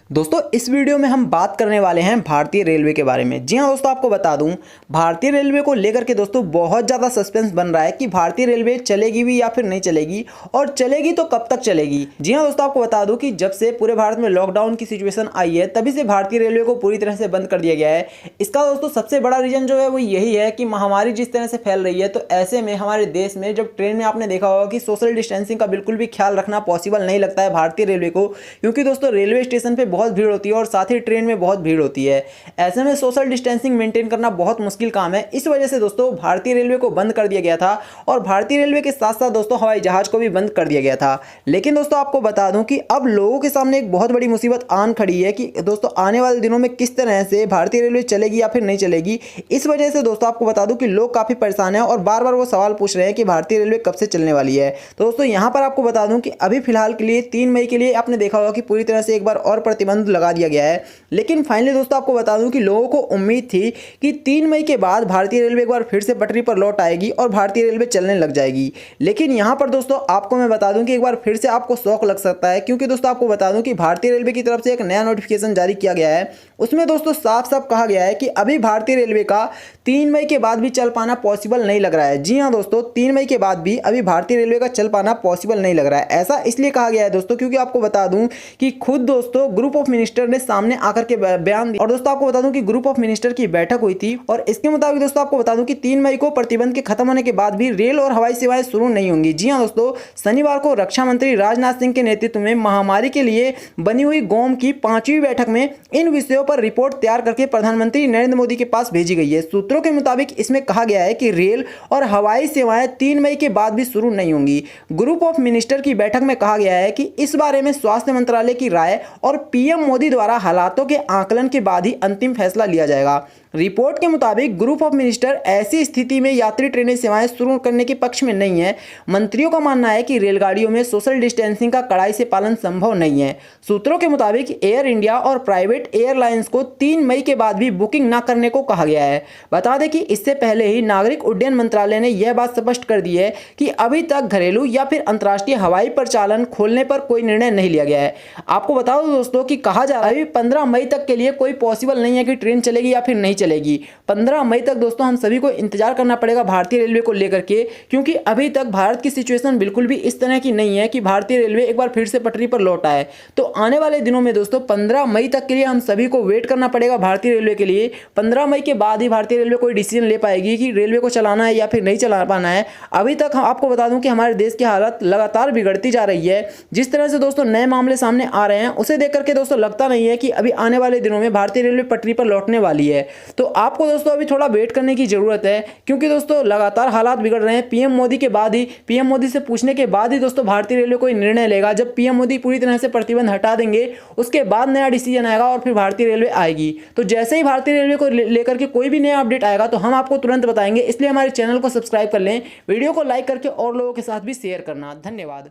दोस्तों इस वीडियो में हम बात करने वाले हैं भारतीय रेलवे के बारे में। जी हाँ दोस्तों, आपको बता दूं भारतीय रेलवे को लेकर के दोस्तों बहुत ज़्यादा सस्पेंस बन रहा है कि भारतीय रेलवे चलेगी भी या फिर नहीं चलेगी, और चलेगी तो कब तक चलेगी। जी हाँ दोस्तों, आपको बता दूं कि जब से पूरे भारत में लॉकडाउन की सिचुएशन आई है तभी से भारतीय रेलवे को पूरी तरह से बंद कर दिया गया है। इसका दोस्तों सबसे बड़ा रीजन जो है वो यही है कि महामारी जिस तरह से फैल रही है, तो ऐसे में हमारे देश में जब ट्रेन में आपने देखा होगा कि सोशल डिस्टेंसिंग का बिल्कुल भी ख्याल रखना पॉसिबल नहीं लगता है भारतीय रेलवे को, क्योंकि दोस्तों रेलवे स्टेशन पर बहुत भीड़ होती है और साथ ही ट्रेन में बहुत भीड़ होती है। ऐसे में सोशल डिस्टेंसिंग मेंटेन करना बहुत मुश्किल काम है। इस वजह से दोस्तों भारतीय रेलवे को बंद कर दिया गया था, और भारतीय रेलवे के साथ साथ दोस्तों हवाई जहाज को भी बंद कर दिया गया था। लेकिन दोस्तों आपको बता दूं कि अब लोगों के सामने एक बहुत बड़ी मुसीबत आन खड़ी है कि दोस्तों आने वाले दिनों में किस तरह से भारतीय रेलवे चलेगी या फिर नहीं चलेगी। इस वजह से दोस्तों आपको बता दूं कि लोग काफी परेशान हैं और बार बार वो सवाल पूछ रहे हैं कि भारतीय रेलवे कब से चलने वाली है। तो दोस्तों यहाँ पर आपको बता दूं कि अभी फिलहाल के लिए 3 मई के लिए आपने देखा होगा कि पूरी तरह से एक बार और प्रतिबंध लगा दिया गया है। लेकिन फाइनली दोस्तों आपको बता दूं कि लोगों को उम्मीद थी कि 3 मई के बाद भारतीय रेलवे एक बार फिर से पटरी पर लौट आएगी और भारतीय रेलवे चलने लग जाएगी। लेकिन यहां पर दोस्तों आपको मैं बता दूं कि एक बार फिर से आपको शौक लग सकता है, क्योंकि दोस्तों आपको बता दूं कि भारतीय रेलवे की तरफ से एक नया नोटिफिकेशन जारी किया गया है। उसमें दोस्तों साफ साफ कहा गया है कि अभी भारतीय रेलवे का 3 मई के बाद भी चल पाना पॉसिबल नहीं लग रहा है। जी हाँ दोस्तों, 3 मई के बाद भी अभी भारतीय रेलवे का चल पाना पॉसिबल नहीं लग रहा है। ऐसा इसलिए कहा गया है दोस्तों क्योंकि आपको बता दूं कि खुद दोस्तों ग्रुप ऑफ मिनिस्टर ने सामने आकर के बयान दिया। और दोस्तों आपको बता दूं कि ग्रुप ऑफ मिनिस्टर की बैठक हुई थी, और इसके मुताबिक दोस्तों आपको बता दूं कि 3 मई को प्रतिबंध के खत्म होने के बाद भी रेल और हवाई सेवाएं शुरू नहीं होंगी। जी हाँ दोस्तों, शनिवार को रक्षा मंत्री राजनाथ सिंह के नेतृत्व में महामारी के लिए बनी हुई गोम की 5वीं बैठक में इन विषयों पर रिपोर्ट तैयार करके प्रधानमंत्री नरेंद्र मोदी के पास भेजी गई है। सूत्रों के मुताबिक इसमें कहा गया है कि रेल और हवाई सेवाएं 3 मई के बाद भी शुरू नहीं होंगी। ग्रुप ऑफ मिनिस्टर की बैठक में कहा गया है कि इस बारे में स्वास्थ्य मंत्रालय की राय और पीएम मोदी द्वारा हालातों के आकलन के बाद ही अंतिम फैसला लिया जाएगा। रिपोर्ट के मुताबिक ग्रुप ऑफ मिनिस्टर ऐसी स्थिति में यात्री ट्रेनें सेवाएं शुरू करने के पक्ष में नहीं है। मंत्रियों का मानना है कि रेलगाड़ियों में सोशल डिस्टेंसिंग का कड़ाई से पालन संभव नहीं है। सूत्रों के मुताबिक एयर इंडिया और प्राइवेट एयरलाइंस को 3 मई के बाद भी बुकिंग न करने को कहा गया है। बता दें कि इससे पहले ही नागरिक उड्डयन मंत्रालय ने यह बात स्पष्ट कर दी है कि अभी तक घरेलू या फिर अंतर्राष्ट्रीय हवाई परिचालन खोलने पर कोई निर्णय नहीं लिया गया है। आपको बता दो दोस्तों कि कहा जा रहा है 15 मई तक के लिए कोई पॉसिबल नहीं है कि ट्रेन चलेगी या फिर नहीं चलेगी। 15 मई तक दोस्तों हम सभी को इंतजार करना पड़ेगा भारतीय रेलवे को लेकर के, क्योंकि अभी तक भारत की सिचुएशन बिल्कुल भी इस तरह की नहीं है कि भारतीय रेलवे एक बार फिर से पटरी पर लौट आए। तो आने वाले दिनों में दोस्तों 15 मई तक के लिए हम सभी को वेट करना पड़ेगा भारतीय रेलवे के लिए। 15 मई के बाद ही भारतीय रेलवे कोई डिसीजन ले पाएगी कि रेलवे को चलाना है या फिर नहीं चला पाना है। अभी तक हम आपको बता दूं कि हमारे देश की हालत लगातार बिगड़ती जा रही है। जिस तरह से दोस्तों नए मामले सामने आ रहे हैं उसे देख करके दोस्तों लगता नहीं है कि अभी आने वाले दिनों में भारतीय रेलवे पटरी पर लौटने वाली है। तो आपको दोस्तों अभी थोड़ा वेट करने की जरूरत है, क्योंकि दोस्तों लगातार हालात बिगड़ रहे हैं। पीएम मोदी के बाद ही, पीएम मोदी से पूछने के बाद ही दोस्तों भारतीय रेलवे कोई निर्णय लेगा। जब पीएम मोदी पूरी तरह से प्रतिबंध हटा देंगे उसके बाद नया डिसीजन आएगा और फिर भारतीय रेलवे आएगी। तो जैसे ही भारतीय रेलवे को लेकर के कोई भी नया अपडेट आएगा तो हम आपको तुरंत बताएंगे। इसलिए हमारे चैनल को सब्सक्राइब कर लें, वीडियो को लाइक करके और लोगों के साथ भी शेयर करना। धन्यवाद।